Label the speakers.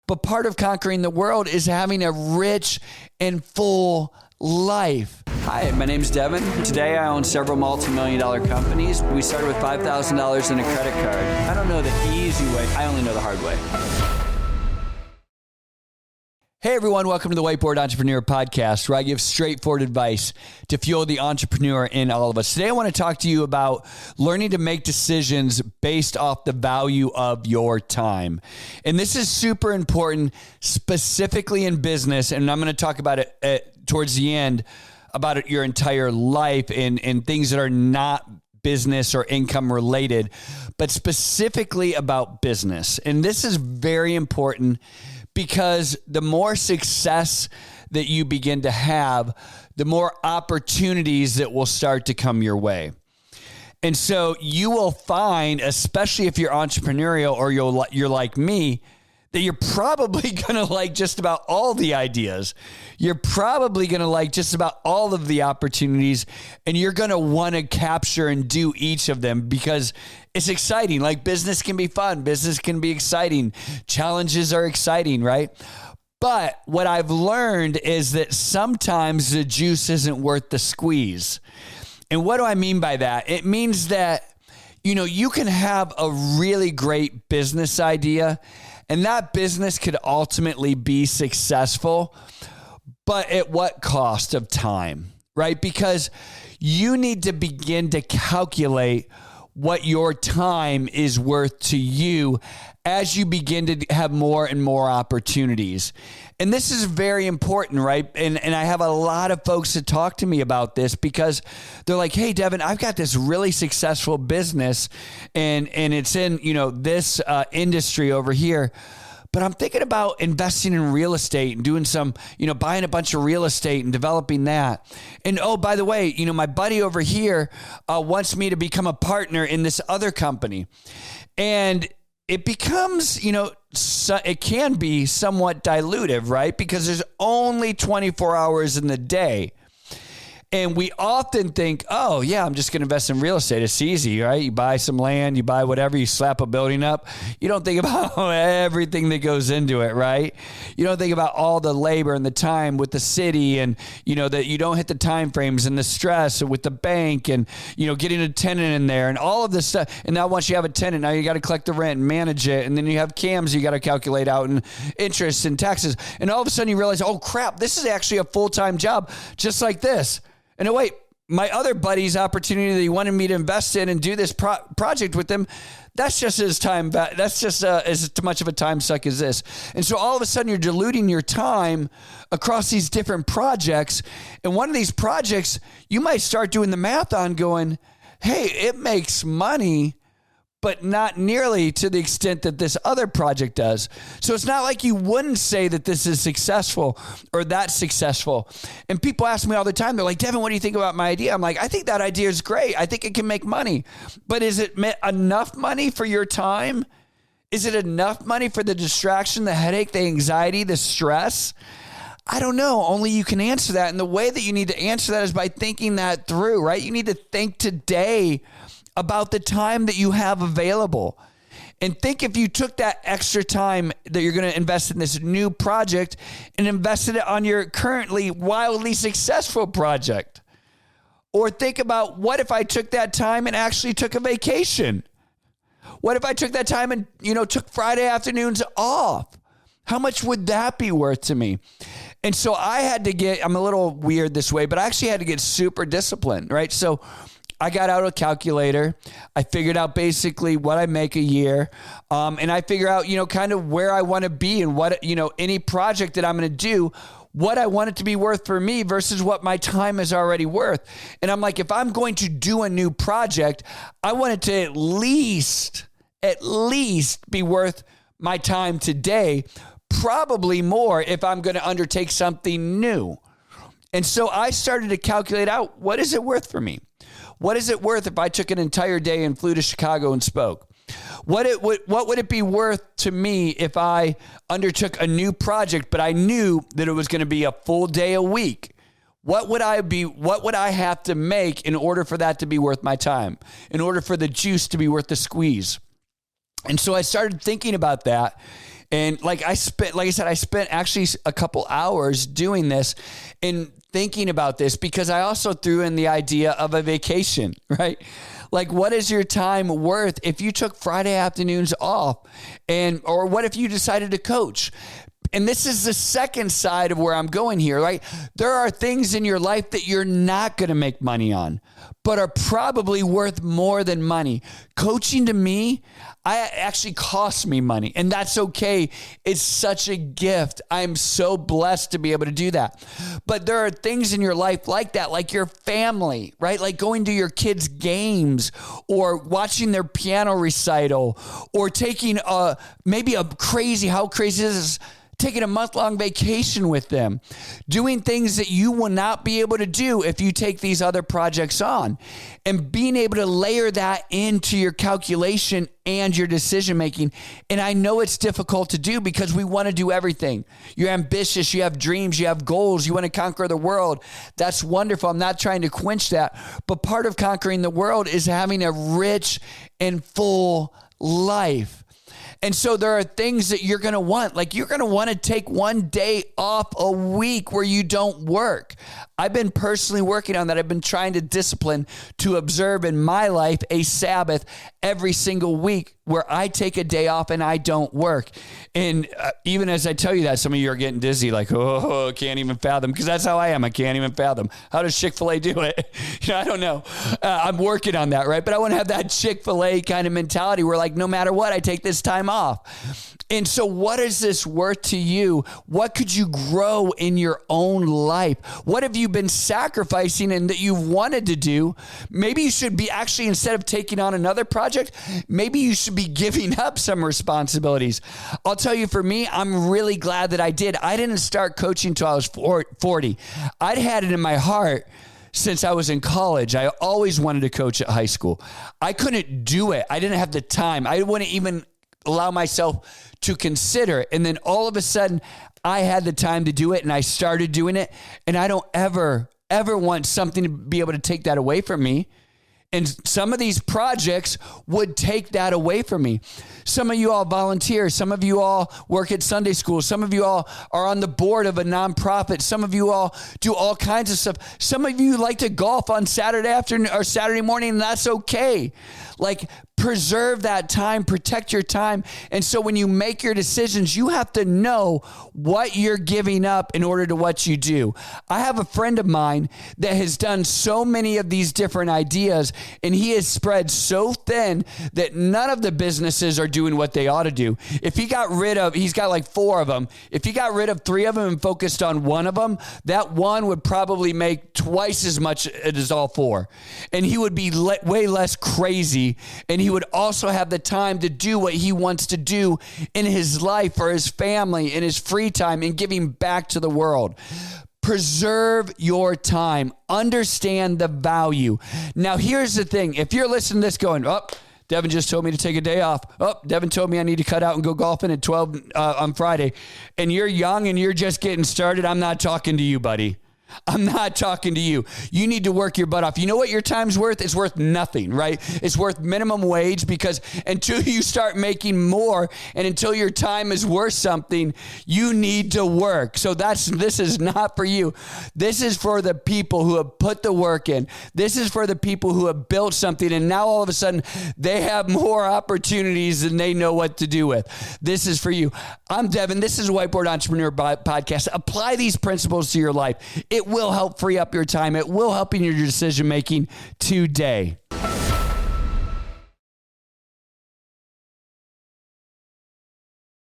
Speaker 1: but part of conquering the world is having a rich and full life. Hi, my name's Devon. Today I own several multi-million-dollar companies. We started with $5,000 in a credit card. I don't know the easy way. I only know the hard way. Hey everyone, welcome to the Whiteboard Entrepreneur Podcast, where I give straightforward advice to fuel the entrepreneur in all of us. Today I want to talk to you about learning to make decisions based off the value of your time. And this is super important, specifically in business, and I'm going to talk about it towards the end, about your entire life and things that are not business or income related, but specifically about business. And this is very important because the more success that you begin to have, the more opportunities that will start to come your way. And so you will find, especially if you're entrepreneurial or you're like me, that you're probably going to like just about all the ideas. You're probably going to like just about all of the opportunities, and you're going to want to capture and do each of them because it's exciting. Like business can be fun. Business can be exciting. Challenges are exciting, right? But what I've learned is that sometimes the juice isn't worth the squeeze. And what do I mean by that? It means that, you can have a really great business idea, and that business could ultimately be successful, but at what cost of time, right? Because you need to begin to calculate what your time is worth to you as you begin to have more and more opportunities. And this is very important, right? And I have a lot of folks that talk to me about this because they're like, hey, Devon, I've got this really successful business and it's in, this industry over here. But I'm thinking about investing in real estate and doing some, buying a bunch of real estate and developing that. And oh, by the way, my buddy over here wants me to become a partner in this other company. And it becomes, it can be somewhat dilutive, right? Because there's only 24 hours in the day. And we often think, oh, yeah, I'm just going to invest in real estate. It's easy, right? You buy some land, you buy whatever, you slap a building up. You don't think about everything that goes into it, right? You don't think about all the labor and the time with the city and, that you don't hit the time frames and the stress with the bank and, getting a tenant in there and all of this stuff. And now once you have a tenant, now you got to collect the rent and manage it. And then you have CAMs you got to calculate out and interest and taxes. And all of a sudden you realize, oh, crap, this is actually a full-time job just like this. And wait, my other buddy's opportunity that he wanted me to invest in and do this project with him, that's just his time. That's just as much of a time suck as this. And so all of a sudden you're diluting your time across these different projects. And one of these projects, you might start doing the math on going, hey, it makes money, but not nearly to the extent that this other project does. So it's not like you wouldn't say that this is successful or that's successful. And people ask me all the time, they're like, Devon, what do you think about my idea? I'm like, I think that idea is great. I think it can make money. But is it enough money for your time? Is it enough money for the distraction, the headache, the anxiety, the stress? I don't know. Only you can answer that. And the way that you need to answer that is by thinking that through, right? You need to think today about the time that you have available. And think if you took that extra time that you're going to invest in this new project and invested it on your currently wildly successful project. Or think about, what if I took that time and actually took a vacation? What if I took that time and, took Friday afternoons off? How much would that be worth to me? And so I'm a little weird this way, but I actually had to get super disciplined, right? So I got out a calculator. I figured out basically what I make a year. And I figure out, kind of where I want to be and what, any project that I'm going to do, what I want it to be worth for me versus what my time is already worth. And I'm like, if I'm going to do a new project, I want it to at least be worth my time today, probably more if I'm going to undertake something new. And so I started to calculate out, what is it worth for me? What is it worth if I took an entire day and flew to Chicago and spoke? What would it be worth to me if I undertook a new project, but I knew that it was going to be a full day a week? What would I have to make in order for that to be worth my time, in order for the juice to be worth the squeeze? And so I started thinking about that. And like I said, I spent actually a couple hours doing this and thinking about this, because I also threw in the idea of a vacation, right? Like, what is your time worth if you took Friday afternoons off? Or what if you decided to coach? And this is the second side of where I'm going here, right? There are things in your life that you're not going to make money on, but are probably worth more than money. Coaching to me, actually costs me money, and that's okay. It's such a gift. I'm so blessed to be able to do that. But there are things in your life like that, like your family, right? Like going to your kids' games or watching their piano recital or taking how crazy is this? Taking a month-long vacation with them, doing things that you will not be able to do if you take these other projects on, and being able to layer that into your calculation and your decision-making. And I know it's difficult to do because we want to do everything. You're ambitious, you have dreams, you have goals, you want to conquer the world. That's wonderful. I'm not trying to quench that. But part of conquering the world is having a rich and full life. And so there are things that you're going to want. Like, you're going to want to take one day off a week where you don't work. I've been personally working on that. I've been trying to discipline to observe in my life a Sabbath every single week where I take a day off and I don't work. And even as I tell you that, some of you are getting dizzy, like, oh, can't even fathom, because that's how I am. I can't even fathom. How does Chick-fil-A do it? I don't know. I'm working on that, right? But I want to have that Chick-fil-A kind of mentality where, like, no matter what, I take this time off. And so what is this worth to you? What could you grow in your own life? What have you been sacrificing and that you've wanted to do? Maybe you should be actually, instead of taking on another project, maybe you should be giving up some responsibilities. I'll tell you, for me, I'm really glad that I did. I didn't start coaching until I was 40. I'd had it in my heart since I was in college. I always wanted to coach at high school. I couldn't do it. I didn't have the time. I wouldn't even allow myself to consider it. And then all of a sudden I had the time to do it, and I started doing it. And I don't ever want something to be able to take that away from me. And some of these projects would take that away from me. Some of you all volunteer. Some of you all work at Sunday school. Some of you all are on the board of a nonprofit. Some of you all do all kinds of stuff. Some of you like to golf on Saturday afternoon or Saturday morning, and that's okay. Like, preserve that time, protect your time. And so when you make your decisions, you have to know what you're giving up in order to what you do. I have a friend of mine that has done so many of these different ideas, and he has spread so thin that none of the businesses are doing what they ought to do. If he got rid of, he's got like 4 of them. If he got rid of 3 of them and focused on one of them, that one would probably make twice as much as all 4. And he would be way less crazy, and he would also have the time to do what he wants to do in his life for his family, in his free time, and giving back to the world. Preserve your time. Understand the value. Now, here's the thing. If you're listening to this going, Devon just told me to take a day off. Devon told me I need to cut out and go golfing at 12 on Friday. And you're young and you're just getting started. I'm not talking to you, buddy. I'm not talking to you. You need to work your butt off. You know what your time's worth? It's worth nothing, right? It's worth minimum wage, because until you start making more and until your time is worth something, you need to work. So this is not for you. This is for the people who have put the work in. This is for the people who have built something, and now all of a sudden they have more opportunities than they know what to do with. This is for you. I'm Devon. This is Whiteboard Entrepreneur Podcast. Apply these principles to your life. It will help free up your time. It will help in your decision making today.